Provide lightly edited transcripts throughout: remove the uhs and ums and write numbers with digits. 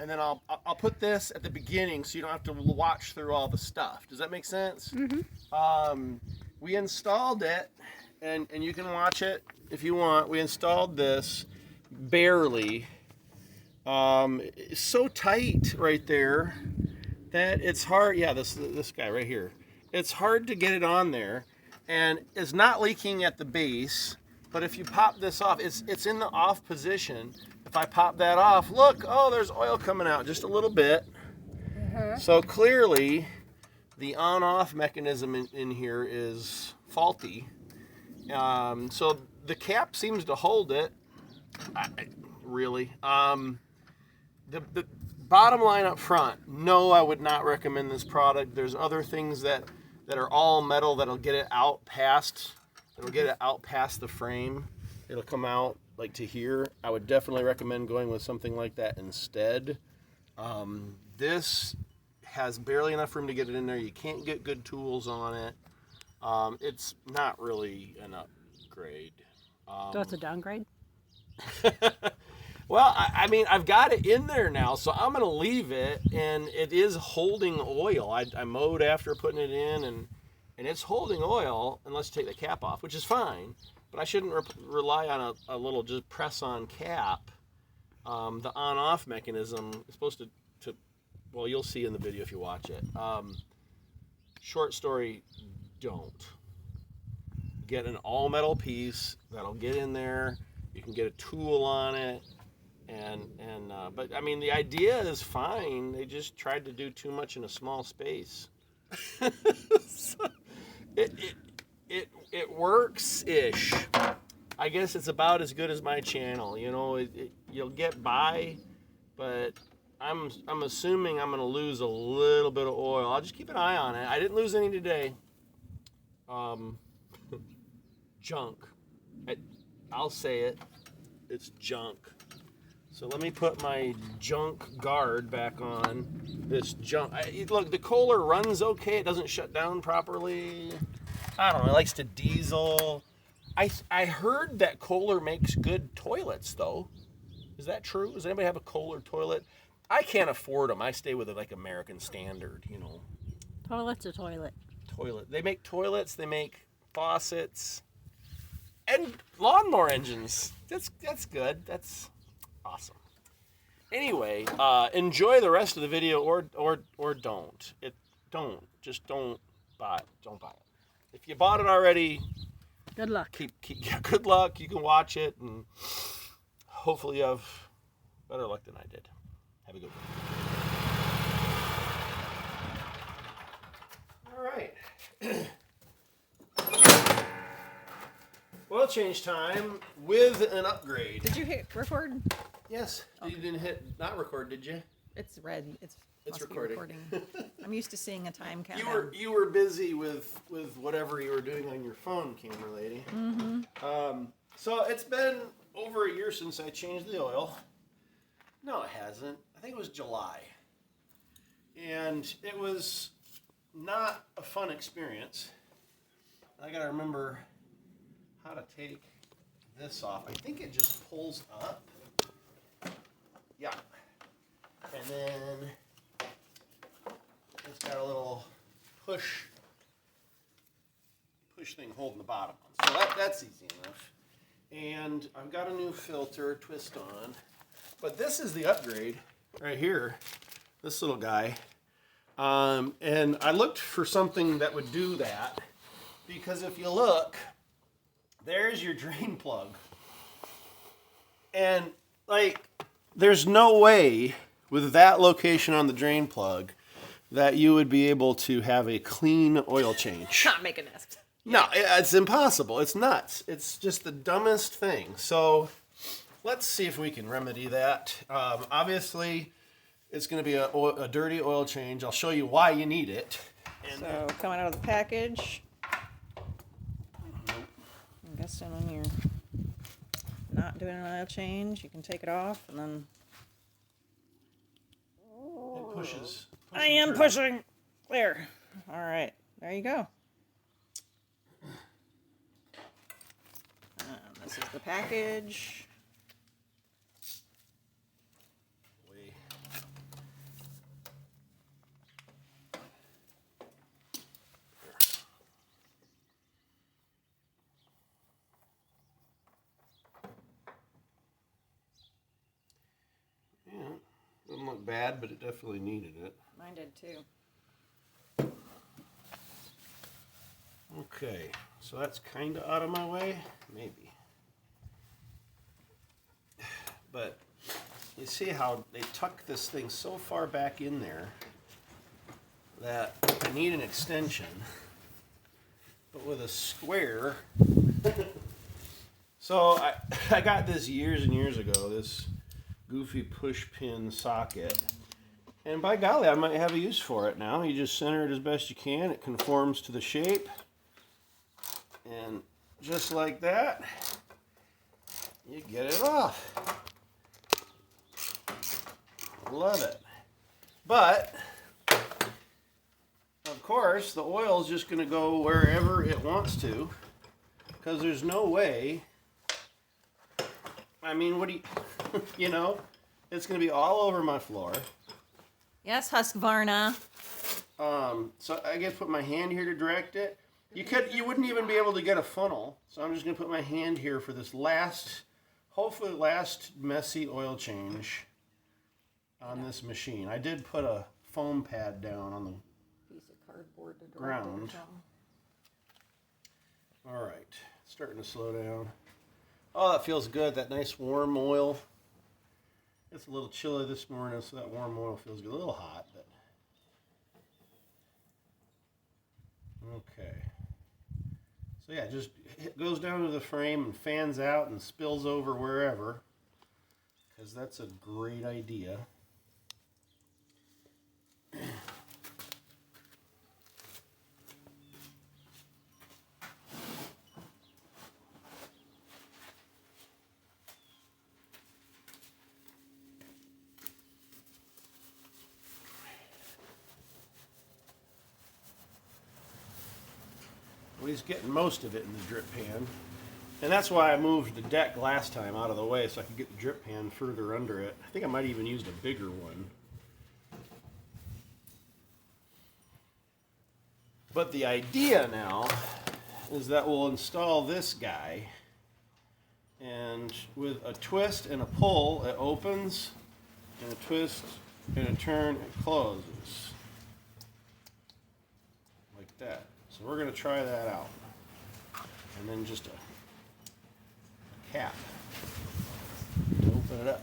and then I'll put this at the beginning so you don't have to watch through all the stuff. Does that make sense? Mm-hmm. We installed it, and you can watch it if you want. We installed this barely. It's so tight right there that it's hard. Yeah, this guy right here. It's hard to get it on there, and it's not leaking at the base. But if you pop this off, it's in the off position. If I pop that off, look, oh, there's oil coming out just a little bit. So clearly, the on-off mechanism in here is faulty. So the cap seems to hold it. Really. The bottom line up front, no, I would not recommend this product. There's other things that are all metal that'll get it out past. It'll get it out past the frame. It'll come out like to here. I would definitely recommend going with something like that instead. This has barely enough room to get it in there. You can't get good tools on it. It's not really an upgrade. So it's a downgrade? Well, I mean, I've got it in there now, so I'm going to leave it, and it is holding oil. I mowed after putting it in, and it's holding oil, unless you take the cap off, which is fine, but I shouldn't rely on a little just press-on cap. The on-off mechanism is supposed to, well, you'll see in the video if you watch it. Short story, don't. Get an all-metal piece that'll get in there. You can get a tool on it. But I mean, the idea is fine. They just tried to do too much in a small space. So it works-ish. I guess it's about as good as my channel. You know, you'll get by, but I'm assuming I'm going to lose a little bit of oil. I'll just keep an eye on it. I didn't lose any today. Junk. I'll say it. It's junk. So let me put my junk guard back on this junk. Look, the Kohler runs okay. It doesn't shut down properly. I don't know. It likes to diesel. I heard that Kohler makes good toilets, though. Is that true? Does anybody have a Kohler toilet? I can't afford them. I stay with it like American Standard, you know. Toilet's a toilet. Toilet. They make toilets. They make faucets. And lawnmower engines. That's good. That's awesome. Anyway, enjoy the rest of the video, or don't. Just don't buy it. Don't buy it. If you bought it already, good luck. Good luck. You can watch it, and hopefully you have better luck than I did. Have a good one. All right. Oil change time with an upgrade. Did you hit record? Yes. Okay. You didn't hit not record, did you? It's red. It's recording. I'm used to seeing a time countdown. You were busy with whatever you were doing on your phone, camera lady. Mm-hmm. So it's been over a year since I changed the oil. No, it hasn't. I think it was July. And it was not a fun experience. I gotta remember how to take this off. I think it just pulls up. Yeah. And then it's got a little push thing holding the bottom on. So that's easy enough. And I've got a new filter twist on. But this is the upgrade right here. This little guy. And I looked for something that would do that. Because if you look, there's your drain plug. And like, there's no way with that location on the drain plug that you would be able to have a clean oil change. Not make a nest. No, it's impossible. It's nuts. It's just the dumbest thing. So let's see if we can remedy that. Obviously, it's going to be a dirty oil change. I'll show you why you need it. And so coming out of the package, I'm guessing when you're not doing an oil change, you can take it off and then... It pushes. I am pushing. There. All right. There you go. This is the package. look bad, but it definitely needed it. Mine did too. Okay, so that's kind of out of my way, maybe. But you see how they tuck this thing so far back in there that I need an extension, but with a square. So I got this years and years ago, this goofy push pin socket. And by golly, I might have a use for it now. You just center it as best you can. It conforms to the shape. And just like that, you get it off. Love it. But, of course, the oil's just going to go wherever it wants to, because there's no way. I mean, what do you, you know, it's going to be all over my floor. Yes, Husqvarna. So I guess put my hand here to direct it. You wouldn't even be able to get a funnel. So I'm just going to put my hand here for this hopefully last messy oil change on this machine. I did put a foam pad down on the Piece of cardboard to ground. All right, starting to slow down. Oh, that feels good. That nice warm oil. It's a little chilly this morning, so that warm oil feels good. A little hot, but okay. So yeah, just it goes down to the frame and fans out and spills over wherever, because that's a great idea. Well, he's getting most of it in the drip pan. And that's why I moved the deck last time out of the way so I could get the drip pan further under it. I think I might have even used a bigger one. But the idea now is that we'll install this guy, and with a twist and a pull it opens, and a twist and a turn it closes. Like that. So we're going to try that out. And then just a cap to open it up.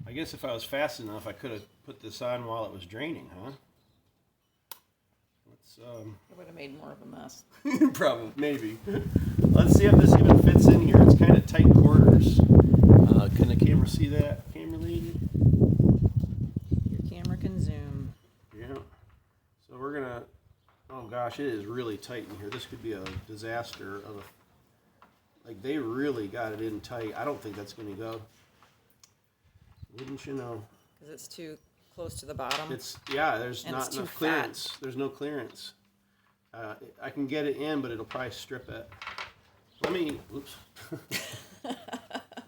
I guess if I was fast enough, I could have put this on while it was draining, huh? Let's It would have made more of a mess. probably, maybe. Let's see if this even fits in here. It's kind of tight quarters. Can the camera see that, camera lady? Your camera can zoom. Yeah. So we're gonna. Oh gosh, it is really tight in here. This could be a disaster of a. Like they really got it in tight. I don't think that's gonna go. Wouldn't you know? Because it's too close to the bottom. There's And not it's too enough clearance. There's no clearance. I can get it in, but it'll probably strip it. Let me. Oops.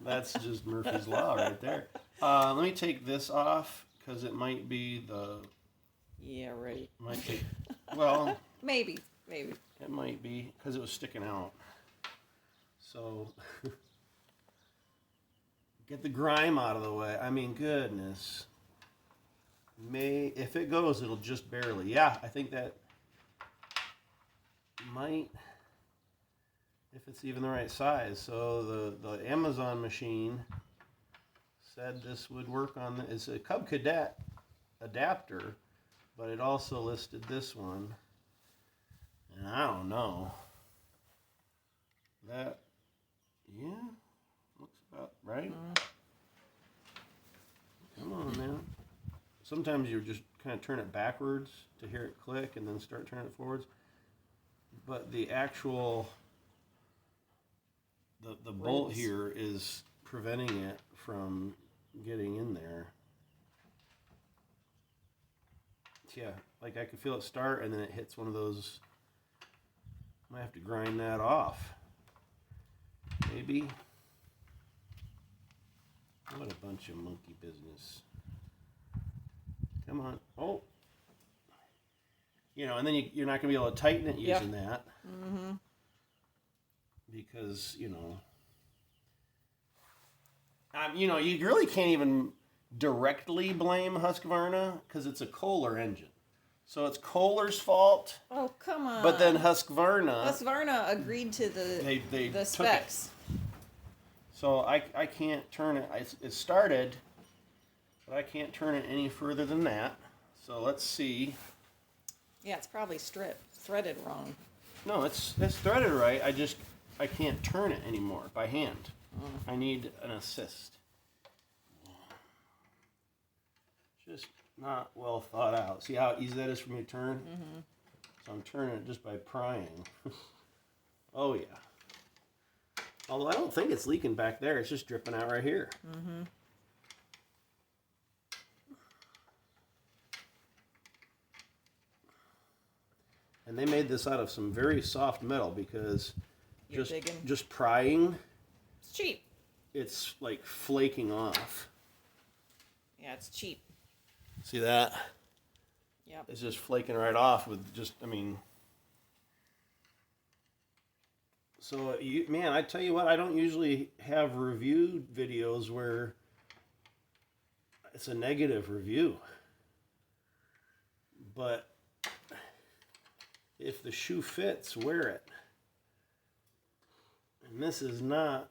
That's just Murphy's Law right there. Let me take this off because it might be the. Yeah, right. Might take. Well. Maybe. It might be because it was sticking out. So. Get the grime out of the way. I mean, goodness. If it goes, it'll just barely. Yeah, I think that might, if it's even the right size. So the Amazon machine said this would work on the, it's a Cub Cadet adapter, but it also listed this one. And I don't know. That, yeah. Looks about right. Come on now. Sometimes you just kind of turn it backwards to hear it click and then start turning it forwards. But the actual, the bolt here is preventing it from getting in there. Yeah, like I could feel it start and then it hits one of those. Might have to grind that off. Maybe. What a bunch of monkey business. Come on. Oh. You know, and then you're not going to be able to tighten it using that. Mm-hmm. Because, you know, You know, you really can't even directly blame Husqvarna because it's a Kohler engine. So it's Kohler's fault. Oh, come on. But then Husqvarna agreed to they the took specs. So I can't turn it. It started, but I can't turn it any further than that. So let's see. Yeah, it's probably threaded wrong. No, it's threaded right. I can't turn it anymore by hand. I need an assist. Just not well thought out. See how easy that is for me to turn? Mm-hmm. So I'm turning it just by prying. Oh yeah. Although I don't think it's leaking back there. It's just dripping out right here. Mm-hmm. And they made this out of some very soft metal because just prying, it's cheap. It's like flaking off. Yeah, it's cheap. See that? Yep. It's just flaking right off with just, I mean. So, man, I tell you what, I don't usually have review videos where it's a negative review. But if the shoe fits, wear it. And this is not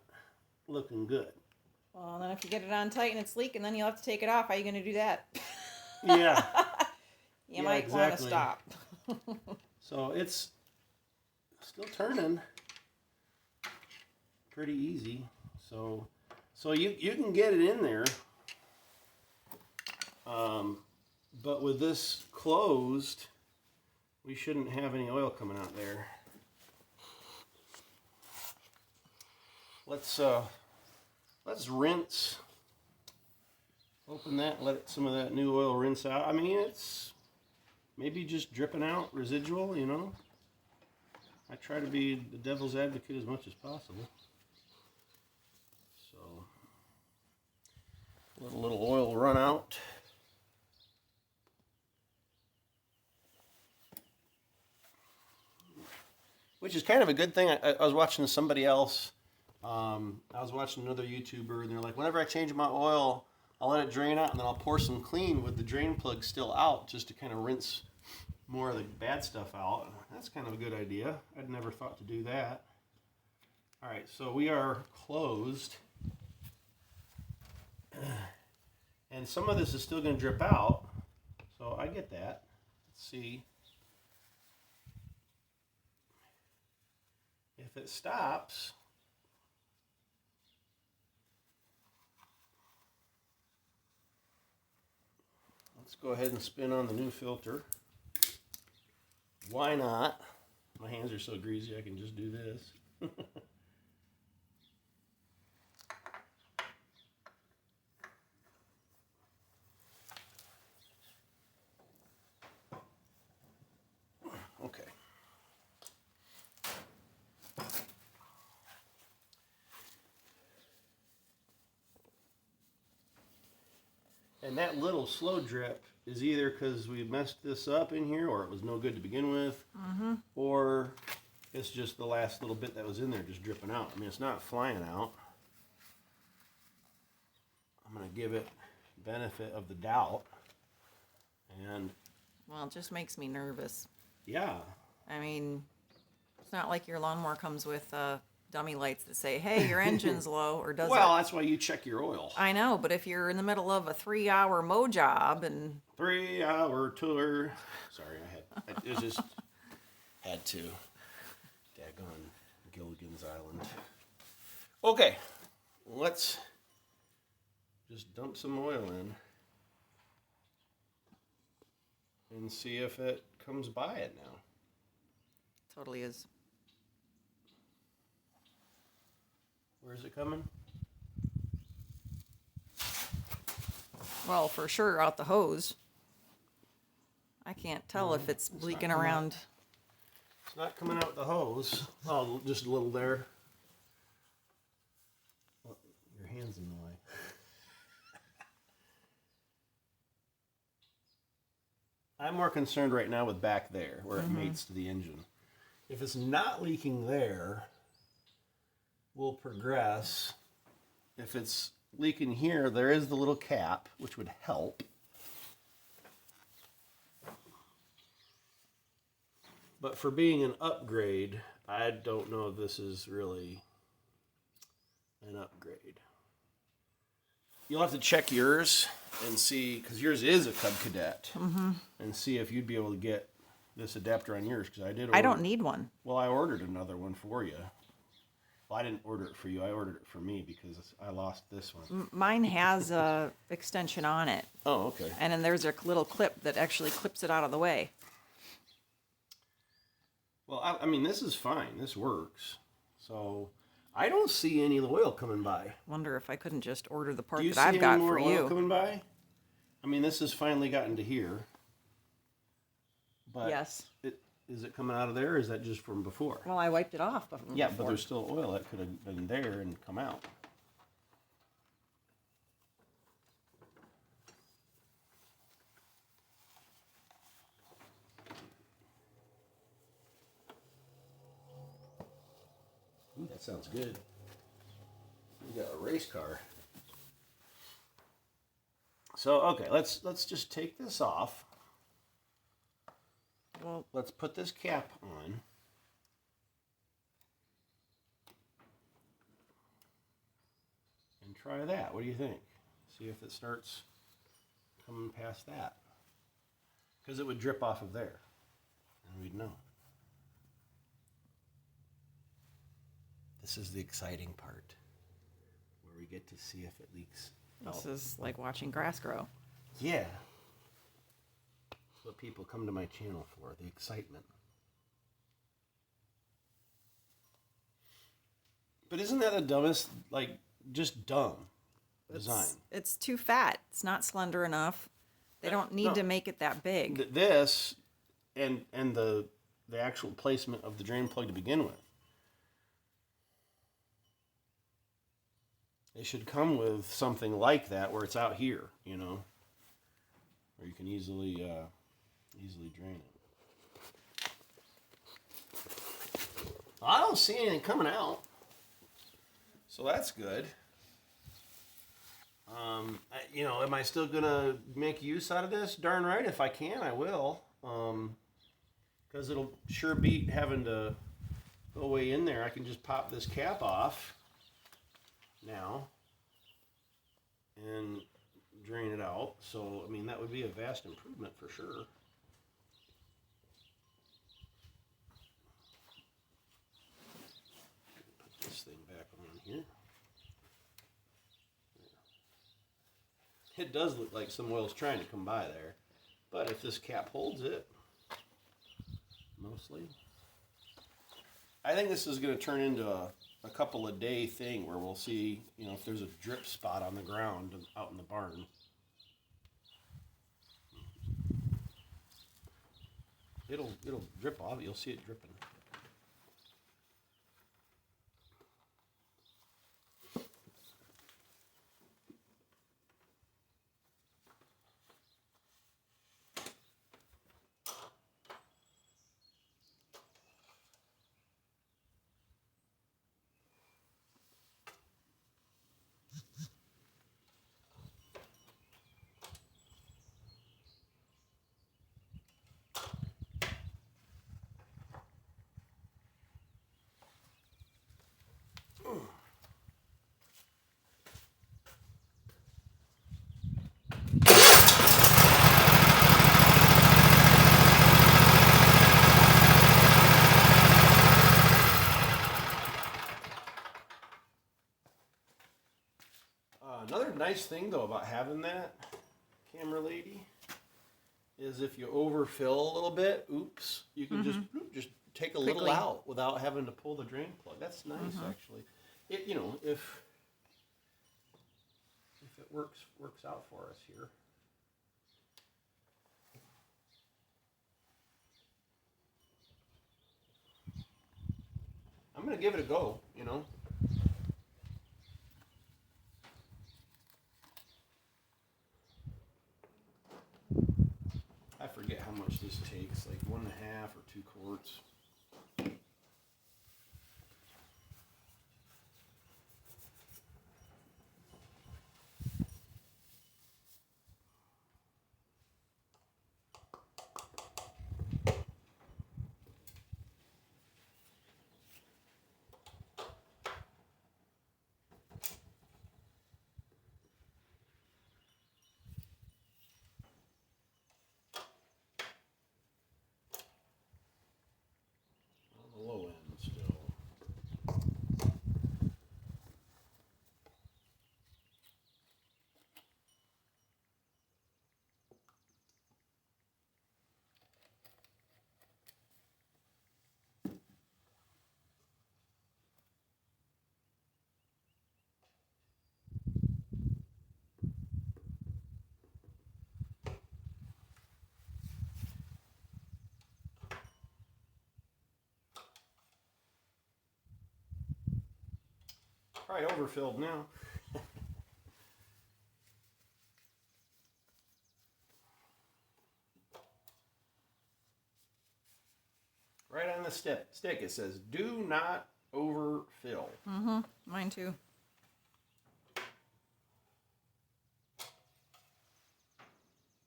looking good. Well, then if you get it on tight and it's leaking, then you'll have to take it off. How are you going to do that? Yeah. You might want to stop. So it's still turning pretty easy. So you can get it in there. But with this closed, we shouldn't have any oil coming out there. Let's rinse. Open that, let some of that new oil rinse out. I mean, it's maybe just dripping out residual, you know. I try to be the devil's advocate as much as possible. So, let a little oil run out. Which is kind of a good thing. I was watching somebody else. I was watching another YouTuber, and they're like, whenever I change my oil, I'll let it drain out, and then I'll pour some clean with the drain plug still out, just to kind of rinse more of the bad stuff out. That's kind of a good idea. I'd never thought to do that. All right, so we are closed. And some of this is still going to drip out, so I get that. Let's see. If it stops, let's go ahead and spin on the new filter. Why not? My hands are so greasy I can just do this. Okay. And that little slow drip is either because we messed this up in here, or it was no good to begin with, or it's just the last little bit that was in there just dripping out. I mean, it's not flying out. I'm going to give it benefit of the doubt. And well, it just makes me nervous. yeah. I mean, it's not like your lawnmower comes with dummy lights that say, hey, your engine's low, or does Well, it? that's why you check your oil. I know, but if you're in the middle of a 3-hour mow job and 3-hour tour. Sorry, it just had to. Daggone Gilligan's Island. Okay, let's just dump some oil in and see if it comes by it now. totally is. Where's it coming? Well, for sure out the hose. I can't tell if it's leaking around. It's not coming out the hose. Oh, just a little there. Oh, your hand's in the way. I'm more concerned right now with back there, where it mates to the engine. If it's not leaking there, we'll progress. If it's leaking here, there is the little cap, which would help. But for being an upgrade, I don't know if this is really an upgrade. You'll have to check yours and see, because yours is a Cub Cadet, and see if you'd be able to get this adapter on yours, because I did order. I don't need one. Well, I ordered another one for you. Well, I didn't order it for you. I ordered it for me because I lost this one. Mine has a extension on it, Oh, okay. and then there's a little clip that actually clips it out of the way. Well, I mean, this is fine. This works. So I don't see any oil coming by. Wonder if I couldn't just order the part Do you that see I've got any more for oil you. coming by? I mean, this has finally gotten to here. But Yes. Is it coming out of there, or is that just from before? Well, I wiped it off. Yeah, but there's still oil that could have been there and come out. Ooh, that sounds good. We got a race car. So okay, let's just take this off. Well, Let's put this cap on. And try that. What do you think? See if it starts coming past that. Because it would drip off of there. And we'd know. This is the exciting part. Where we get to see if it leaks. this is like watching grass grow. Yeah. That's what people come to my channel for, the excitement. But isn't that the dumbest, like, just dumb design? It's too fat. It's not slender enough. They don't need No. to make it that big. This and the actual placement of the drain plug to begin with. It should come with something like that where it's out here, you know, where you can easily drain it. I don't see anything coming out, so that's good. Am I still gonna make use out of this? Darn right, if I can, I will. Because it'll sure beat having to go way in there. I can just pop this cap off now and drain it out. So, I mean, that would be a vast improvement for sure. Put this thing back on here. It does look like some oil's trying to come by there, but if this cap holds it, mostly. I think this is going to turn into a couple of day thing where we'll see, if there's a drip spot on the ground out in the barn. It'll drip off. You'll see it dripping. Another nice thing, though, about having that, camera lady, is if you overfill a little bit, oops, you can just take a little Quickly. out without having to pull the drain plug. That's nice, actually. If it works out for us here. I'm gonna give it a go, I forget how much this takes, like 1.5 or 2 quarts. Probably overfilled now. Right on the stick it says, do not overfill. Mm-hmm. Mine too.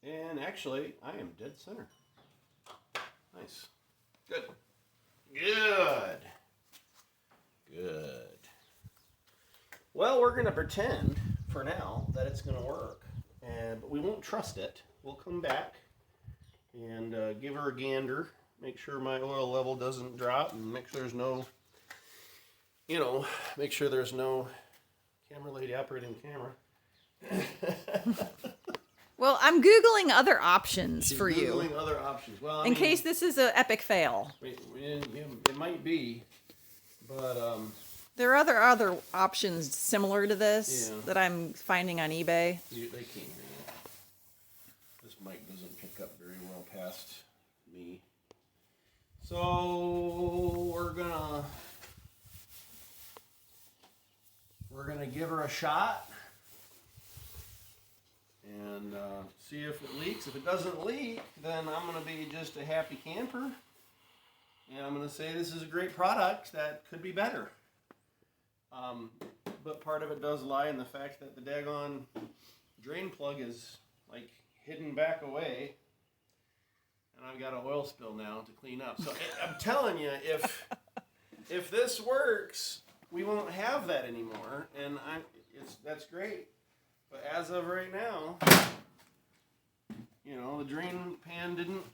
And actually, I am dead center. Nice. Good. Good. Good. Well, we're going to pretend for now that it's going to work. But we won't trust it. We'll come back and give her a gander. Make sure my oil level doesn't drop, and make sure there's no, make sure there's no camera lady operating the camera. Well, I'm Googling other options She's for you. Googling other options. Well, In case this is an epic fail. It might be, but There are other options similar to this that I'm finding on eBay. they can't hear you. This mic doesn't pick up very well past me. So we're gonna give her a shot and see if it leaks. If it doesn't leak, then I'm gonna be just a happy camper, and I'm gonna say this is a great product that could be better. But part of it does lie in the fact that the daggone drain plug is like hidden back away. And I've got an oil spill now to clean up. So I'm telling you, if this works, we won't have that anymore, and that's great. But as of right now, the drain pan didn't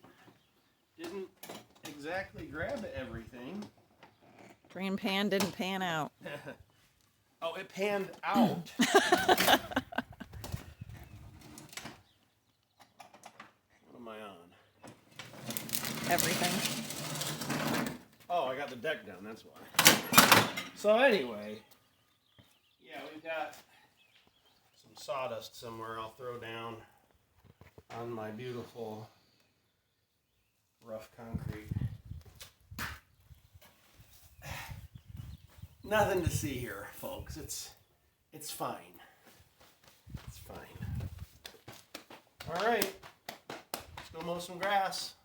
exactly grab everything. Drain pan didn't pan out. Oh, it panned out. What am I on? Everything. Oh, I got the deck down, that's why. So anyway, yeah, we've got some sawdust somewhere I'll throw down on my beautiful rough concrete. Nothing to see here, folks. It's fine. It's fine. All right, let's go mow some grass.